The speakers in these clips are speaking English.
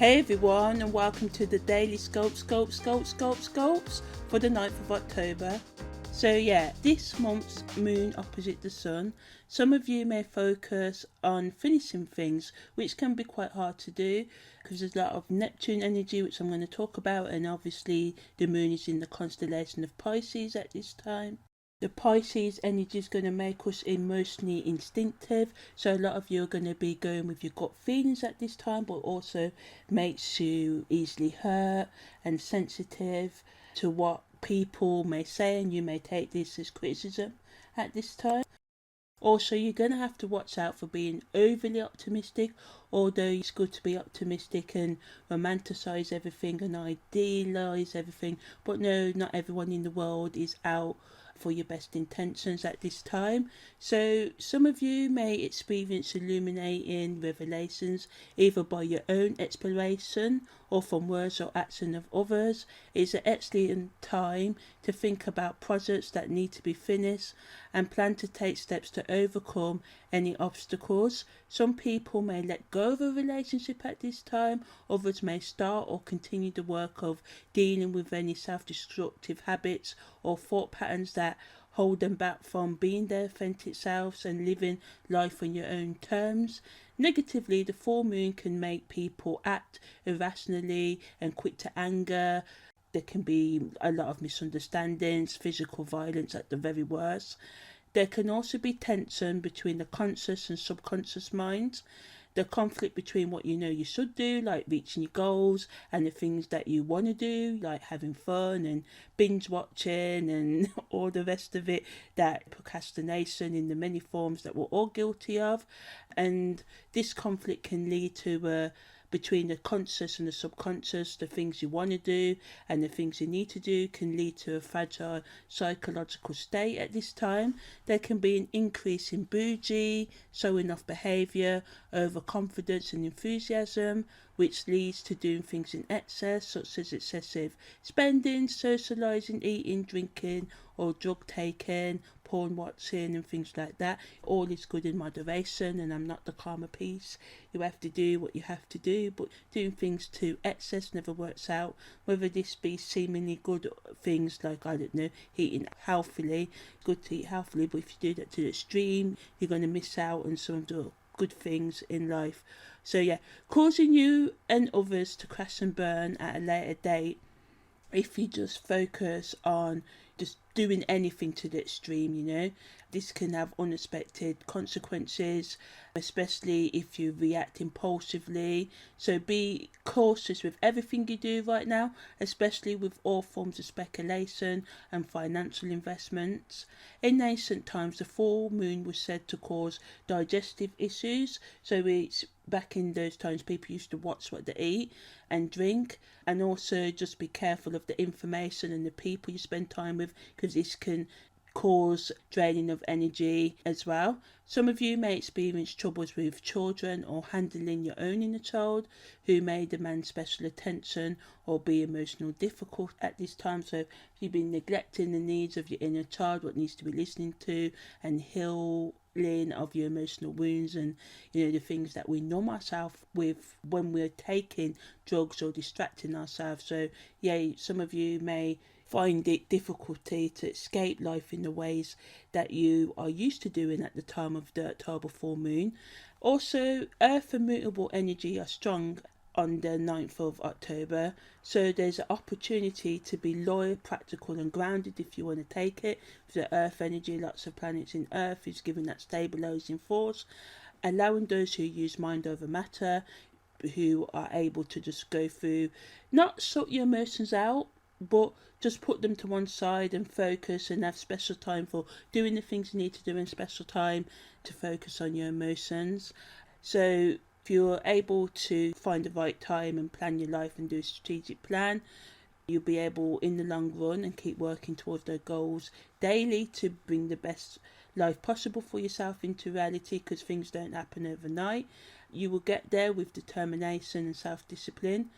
Hey everyone, and welcome to the daily scopes for the 9th of October. So yeah, this month's moon opposite the sun. Some of you may focus on finishing things, which can be quite hard to do because there's a lot of Neptune energy, which I'm going to talk about, and obviously the moon is in the constellation of Pisces at this time. The Pisces energy is going to make us emotionally instinctive, so a lot of you are going to be going with your gut feelings at this time, but also makes you easily hurt and sensitive to what people may say, and you may take this as criticism at this time. Also, you're going to have to watch out for being overly optimistic, although it's good to be optimistic and romanticize everything and idealize everything. But no, not everyone in the world is out for your best intentions at this time. So some of you may experience illuminating revelations either by your own exploration or from words or action of others. It's an excellent time to think about projects that need to be finished and plan to take steps to overcome any obstacles. Some people may let go of a relationship at this time, others may start or continue the work of dealing with any self-destructive habits or thought patterns that hold them back from being their authentic selves and living life on your own terms. Negatively, the full moon can make people act irrationally and quick to anger. There can be a lot of misunderstandings, physical violence at the very worst. There can also be tension between the conscious and subconscious minds. The conflict between what you know you should do, like reaching your goals, and the things that you want to do, like having fun and binge watching and all the rest of it, that procrastination in the many forms that we're all guilty of. And this conflict can lead to between the conscious and the subconscious, the things you want to do and the things you need to do can lead to a fragile psychological state at this time. There can be an increase in bougie, showing off behaviour, overconfidence and enthusiasm, which leads to doing things in excess, such as excessive spending, socialising, eating, drinking or drug taking, porn watching and things like that. All is good in moderation, and I'm not the karma piece. You have to do what you have to do, but doing things to excess never works out, whether this be seemingly good things like, I don't know, eating healthily. Good to eat healthily, but if you do that to the extreme, you're going to miss out on some of the good things in life. So yeah, causing you and others to crash and burn at a later date if you just focus on just doing anything to the extreme, you know. This can have unexpected consequences, especially if you react impulsively. So be cautious with everything you do right now, especially with all forms of speculation and financial investments. In ancient times, the full moon was said to cause digestive issues. So it's back in those times, people used to watch what they eat and drink, and also just be careful of the information and the people you spend time with, because this can cause draining of energy as well. Some of you may experience troubles with children or handling your own inner child, who may demand special attention or be emotionally difficult at this time. So if you've been neglecting the needs of your inner child, what needs to be listening to and healing of your emotional wounds, and you know, the things that we numb ourselves with when we're taking drugs or distracting ourselves. So yeah, some of you may find it difficulty to escape life in the ways that you are used to doing at the time of the October full moon. Also, earth and mutable energy are strong on the 9th of October, so there's an opportunity to be loyal, practical and grounded if you want to take it. With the earth energy, lots of planets in earth is given that stabilizing force, allowing those who use mind over matter, who are able to just go through, not sort your emotions out, but just put them to one side and focus and have special time for doing the things you need to do and special time to focus on your emotions. So if you're able to find the right time and plan your life and do a strategic plan, you'll be able in the long run and keep working towards those goals daily to bring the best life possible for yourself into reality, because things don't happen overnight. You will get there with determination and self-discipline.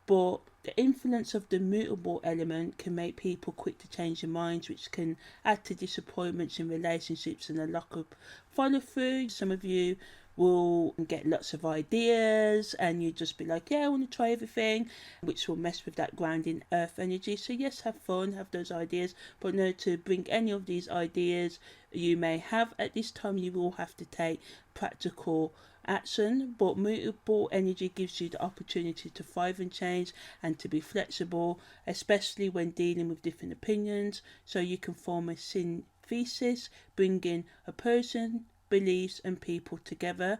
But the influence of the mutable element can make people quick to change their minds, which can add to disappointments in relationships and a lack of follow through. Some of you will get lots of ideas, and you just be like, yeah, I want to try everything, which will mess with that grounding earth energy. So yes, have fun, have those ideas, but know to bring any of these ideas you may have at this time, you will have to take practical action. But mutable energy gives you the opportunity to thrive and change and to be flexible, especially when dealing with different opinions, so you can form a synthesis, bringing opposing beliefs and people together,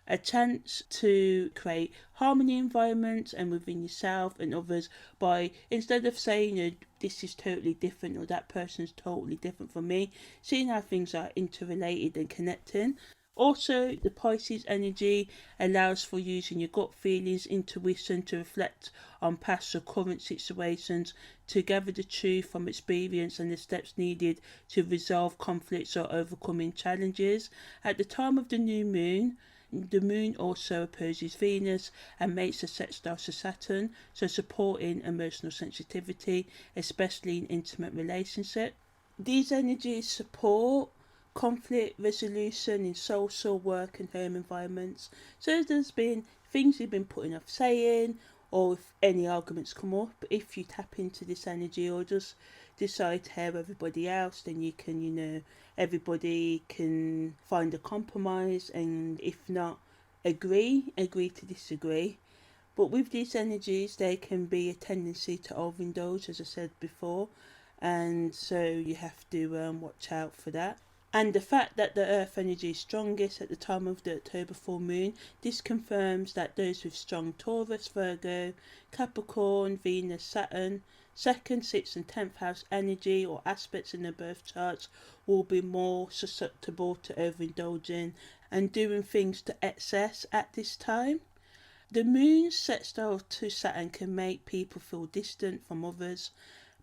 a chance to create harmony environments and within yourself and others by, instead of saying, this is totally different or that person's totally different from me, seeing how things are interrelated and connecting. Also, the Pisces energy allows for using your gut feelings, intuition to reflect on past or current situations, to gather the truth from experience and the steps needed to resolve conflicts or overcoming challenges. At the time of the new moon, the moon also opposes Venus and makes a sextile to Saturn, so supporting emotional sensitivity, especially in intimate relationships. These energies support conflict resolution in social, work and home environments. So there's been things you've been putting off saying, or if any arguments come up, if you tap into this energy or just decide to hear everybody else, then you can, everybody can find a compromise, and if not, agree to disagree. But with these energies, there can be a tendency to overindulge, as I said before, and so you have to watch out for that. And the fact that the earth energy is strongest at the time of the October full moon, this confirms that those with strong Taurus, Virgo, Capricorn, Venus, Saturn, 2nd, 6th and 10th house energy or aspects in their birth charts will be more susceptible to overindulging and doing things to excess at this time. The moon's sextile to Saturn can make people feel distant from others,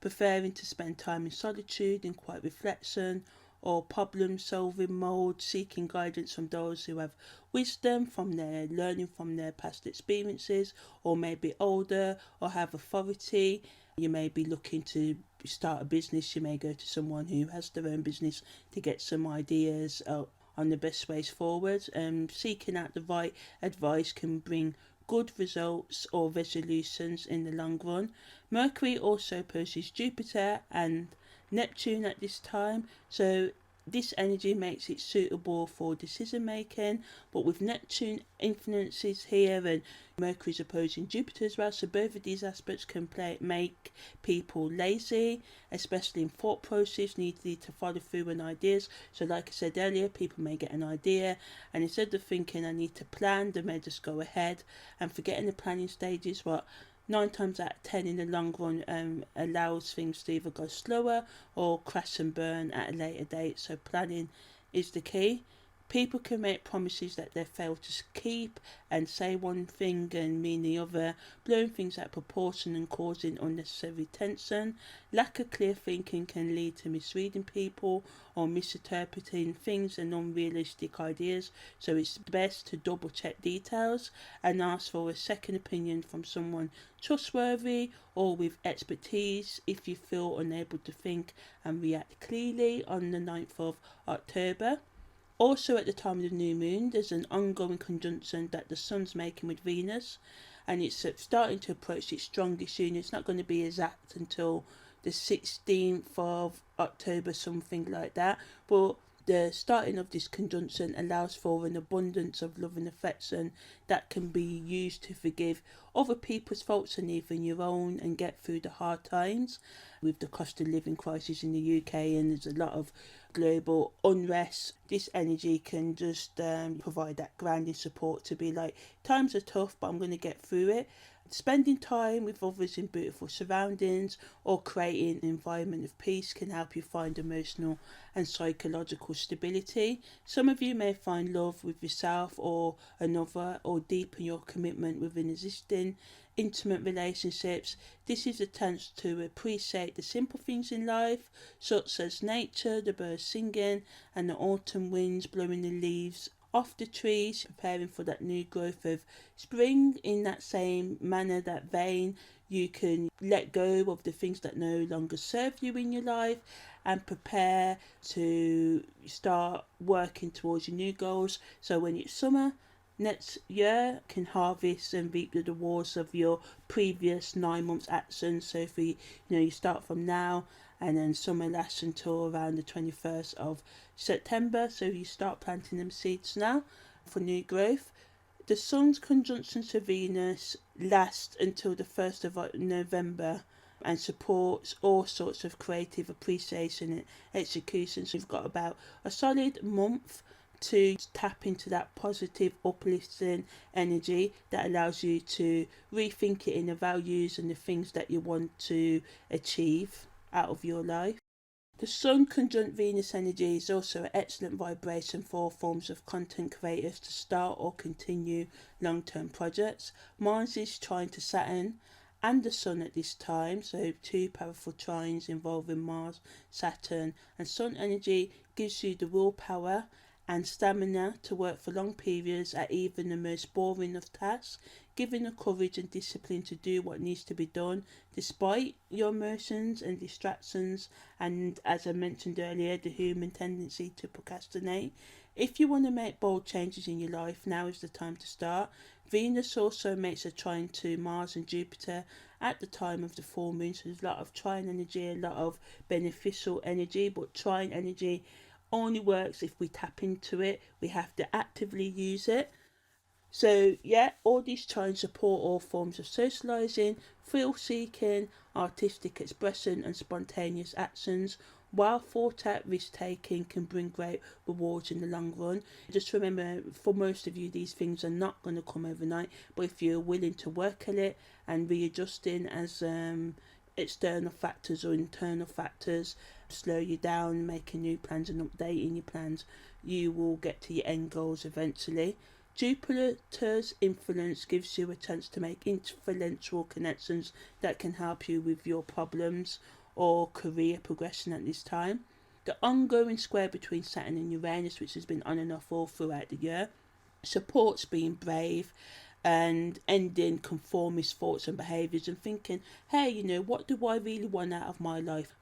preferring to spend time in solitude, in quiet reflection, or problem-solving mode, seeking guidance from those who have wisdom from their learning from their past experiences, or may be older or have authority. You may be looking to start a business. You may go to someone who has their own business to get some ideas on the best ways forward. Seeking out the right advice can bring good results or resolutions in the long run. Mercury also opposes Jupiter and Neptune at this time, so this energy makes it suitable for decision making, but with Neptune influences here and Mercury's opposing Jupiter as well, so both of these aspects can make people lazy, especially in thought process, needed to follow through on ideas. So like I said earlier, people may get an idea and instead of thinking I need to plan, they may just go ahead and forgetting the planning stages. What 9 times out of 10 in the long run allows things to either go slower or crash and burn at a later date. So planning is the key. People can make promises that they fail to keep and say one thing and mean the other, blowing things out of proportion and causing unnecessary tension. Lack of clear thinking can lead to misreading people or misinterpreting things and unrealistic ideas, so it's best to double check details and ask for a second opinion from someone trustworthy or with expertise if you feel unable to think and react clearly on the 9th of October. Also at the time of the new moon, there's an ongoing conjunction that the sun's making with Venus, and it's starting to approach its strongest union. It's not going to be exact until the 16th of October, something like that, but the starting of this conjunction allows for an abundance of love and affection that can be used to forgive other people's faults and even your own and get through the hard times with the cost of living crisis in the UK, and there's a lot of global unrest. This energy can just provide that grounding support to be like, times are tough but I'm going to get through it. Spending time with others in beautiful surroundings or creating an environment of peace can help you find emotional and psychological stability. Some of you may find love with yourself or another, or deepen your commitment within existing intimate relationships. This is a chance to appreciate the simple things in life, such as nature, the birds singing and the autumn winds blowing the leaves off the trees, preparing for that new growth of spring. In that same manner, that vein, you can let go of the things that no longer serve you in your life and prepare to start working towards your new goals. So when it's summer next year, can harvest and reap the rewards of your previous 9 months actions. So if you start from now, and then summer lasts until around the 21st of September, so you start planting them seeds now for new growth. The sun's conjunction to Venus lasts until the 1st of November and supports all sorts of creative appreciation and execution. So you've got about a solid month to tap into that positive, uplifting energy that allows you to rethink your inner values and the things that you want to achieve out of your life. The Sun conjunct Venus energy is also an excellent vibration for forms of content creators to start or continue long-term projects. Mars is trine to Saturn and the Sun at this time, so two powerful trines involving Mars, Saturn, and Sun energy gives you the willpower and stamina to work for long periods at even the most boring of tasks, giving the courage and discipline to do what needs to be done despite your emotions and distractions, and as I mentioned earlier, the human tendency to procrastinate. If you want to make bold changes in your life, now is the time to start. Venus also makes a trine to Mars and Jupiter at the time of the full moon, so there's a lot of trine energy, a lot of beneficial energy, but trine energy only works if we tap into it. We have to actively use it. So yeah, all these trines support all forms of socializing, thrill-seeking, artistic expression and spontaneous actions, while thought out risk-taking can bring great rewards in the long run. Just remember, for most of you, these things are not going to come overnight, but if you're willing to work at it and readjusting as external factors or internal factors slow you down, making new plans and updating your plans, you will get to your end goals eventually. Jupiter's influence gives you a chance to make influential connections that can help you with your problems or career progression at this time. The ongoing square between Saturn and Uranus, which has been on and off all throughout the year, supports being brave and ending conformist thoughts and behaviours and thinking, hey, what do I really want out of my life?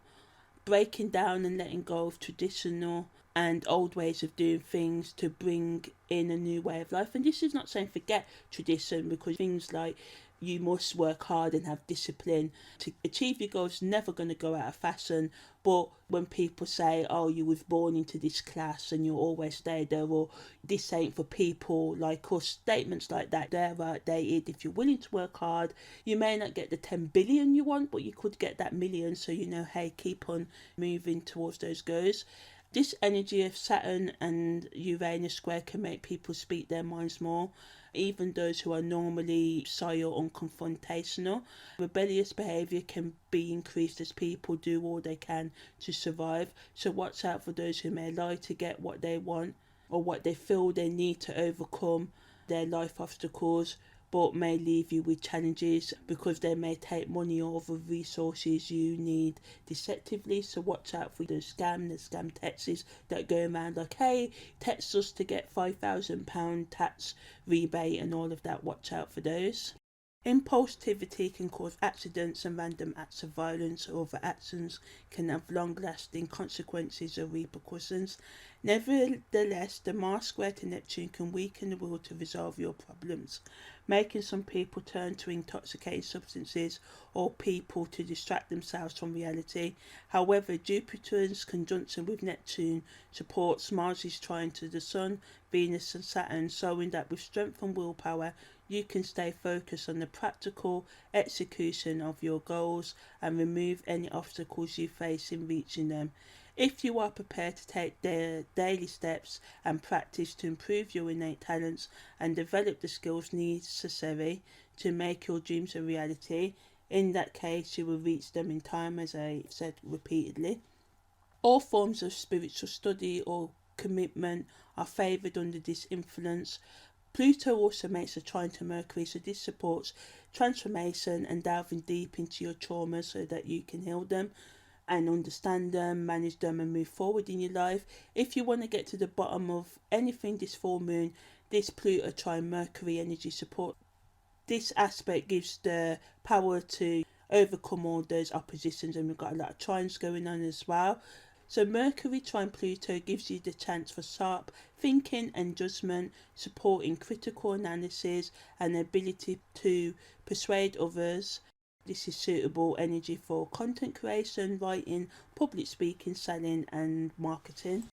Breaking down and letting go of traditional and old ways of doing things to bring in a new way of life. And this is not saying forget tradition, because things like you must work hard and have discipline to achieve your goals never going to go out of fashion. But when people say, oh, you was born into this class and you'll always stay there, or this ain't for people like us, statements like that, they're outdated. If you're willing to work hard, you may not get the 10 billion you want, but you could get that million. So hey, keep on moving towards those goals. This energy of Saturn and Uranus square can make people speak their minds more, even those who are normally shy or unconfrontational. Rebellious behaviour can be increased as people do all they can to survive. So watch out for those who may lie to get what they want or what they feel they need to overcome their life obstacles, but may leave you with challenges because they may take money or other resources you need deceptively. So watch out for the scam texts that go around like, hey, text us to get £5,000 tax rebate and all of that. Watch out for those. Impulsivity can cause accidents, and random acts of violence or other actions can have long-lasting consequences or repercussions. Nevertheless, the Mars square to Neptune can weaken the will to resolve your problems, making some people turn to intoxicating substances or people to distract themselves from reality. However, Jupiter's conjunction with Neptune supports Mars' trine to the Sun, Venus and Saturn, showing that with strength and willpower you can stay focused on the practical execution of your goals and remove any obstacles you face in reaching them. If you are prepared to take the daily steps and practice to improve your innate talents and develop the skills necessary to make your dreams a reality, in that case you will reach them in time, as I said repeatedly. All forms of spiritual study or commitment are favoured under this influence. Pluto also makes a trine to Mercury, so this supports transformation and delving deep into your traumas so that you can heal them. and understand them, manage them, and move forward in your life. If you want to get to the bottom of anything this full moon, this Pluto Trine Mercury energy support, this aspect gives the power to overcome all those oppositions, and we've got a lot of trines going on as well. So Mercury trine Pluto gives you the chance for sharp thinking and judgment, supporting critical analysis and the ability to persuade others. This is suitable energy for content creation, writing, public speaking, selling and marketing.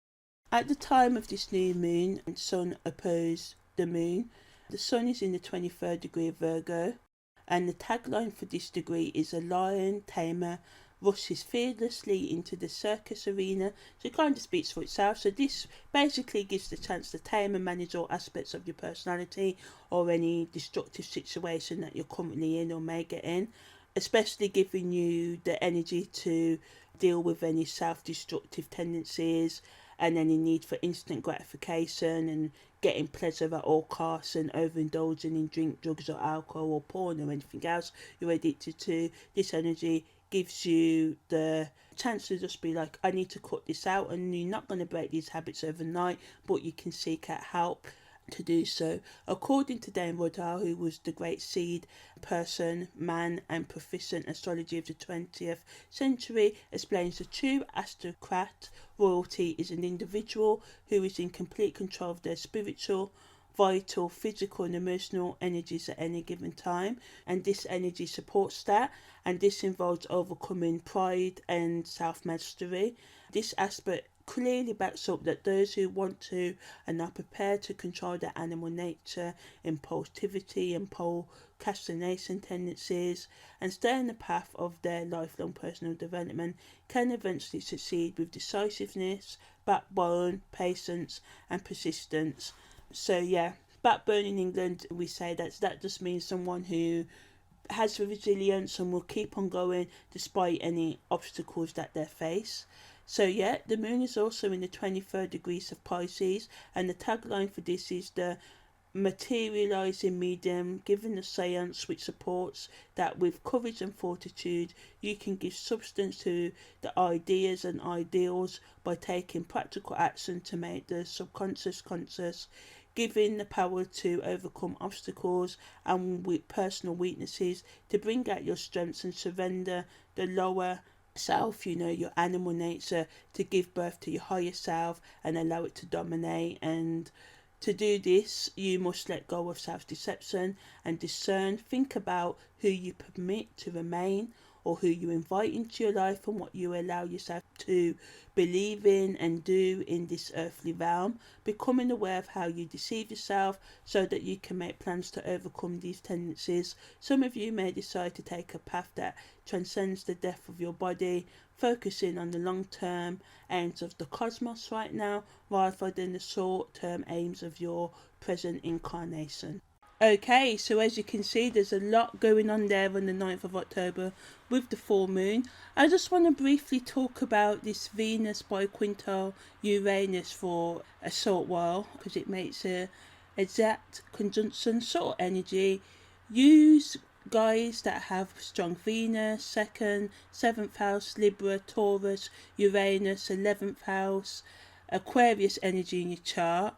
At the time of this new moon, the Sun opposed the Moon. The Sun is in the 23rd degree of Virgo, and the tagline for this degree is a lion tamer rushes fearlessly into the circus arena. So it kind of speaks for itself. So this basically gives the chance to tame and manage all aspects of your personality or any destructive situation that you're currently in or may get in, especially giving you the energy to deal with any self-destructive tendencies and any need for instant gratification and getting pleasure at all costs and overindulging in drink, drugs or alcohol or porn or anything else you're addicted to. This energy gives you the chance to just be like, I need to cut this out, and you're not going to break these habits overnight, but you can seek out help to do so. According to Dame Woodhull, who was the great seed person, man and proficient astrology of the 20th century, explains the true aristocrat royalty is an individual who is in complete control of their spiritual, vital, physical and emotional energies at any given time, and this energy supports that, and this involves overcoming pride and self-mastery. This aspect clearly backs up that those who want to and are prepared to control their animal nature, impulsivity and procrastination tendencies, and stay on the path of their lifelong personal development can eventually succeed with decisiveness, backbone, patience and persistence. So yeah, backbone in England, we say that just means someone who has resilience and will keep on going despite any obstacles that they face. So yeah, the moon is also in the 23rd degrees of Pisces, and the tagline for this is the materializing medium, given the science which supports that with courage and fortitude you can give substance to the ideas and ideals by taking practical action to make the subconscious conscious, giving the power to overcome obstacles and with personal weaknesses, to bring out your strengths and surrender the lower self, your animal nature, to give birth to your higher self and allow it to dominate. And to do this, you must let go of self-deception and discern. Think about who you permit to remain or who you invite into your life and what you allow yourself to believe in and do in this earthly realm. Becoming aware of how you deceive yourself so that you can make plans to overcome these tendencies. Some of you may decide to take a path that transcends the death of your body, focusing on the long-term aims of the cosmos right now rather than the short-term aims of your present incarnation. Okay, so as you can see, there's a lot going on there on the 9th of October with the full moon. I just want to briefly talk about this Venus BiQuintile Uranus for a short while, because it makes a exact conjunction sort of energy. Use guys that have strong Venus, 2nd, 7th house, Libra, Taurus, Uranus, 11th house, Aquarius energy in your chart.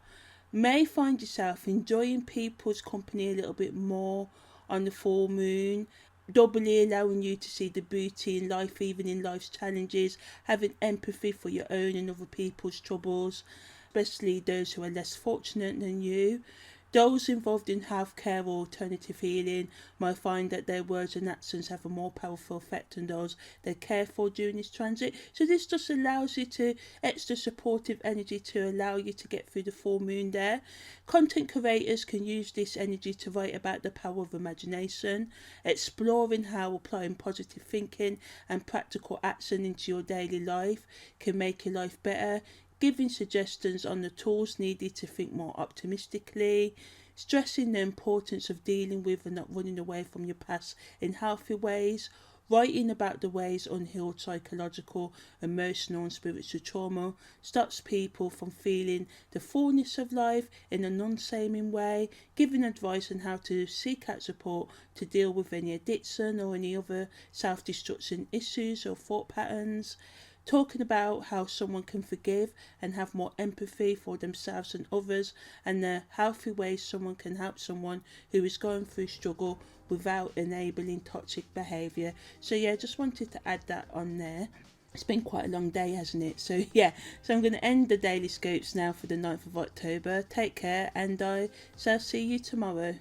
May find yourself enjoying people's company a little bit more on the full moon, doubly allowing you to see the beauty in life, even in life's challenges, having empathy for your own and other people's troubles, especially those who are less fortunate than you. Those involved in healthcare or alternative healing might find that their words and actions have a more powerful effect on those they care for during this transit. So this just allows you to extra supportive energy to allow you to get through the full moon there. Content creators can use this energy to write about the power of imagination, exploring how applying positive thinking and practical action into your daily life can make your life better, giving suggestions on the tools needed to think more optimistically, stressing the importance of dealing with and not running away from your past in healthy ways, writing about the ways unhealed psychological, emotional and spiritual trauma stops people from feeling the fullness of life in an unsaming way, giving advice on how to seek out support to deal with any addiction or any other self-destruction issues or thought patterns, talking about how someone can forgive and have more empathy for themselves and others, and the healthy ways someone can help someone who is going through struggle without enabling toxic behaviour. So yeah, just wanted to add that on there. It's been quite a long day, hasn't it? So yeah, so I'm going to end the daily scopes now for the 9th of October. Take care, and I shall see you tomorrow.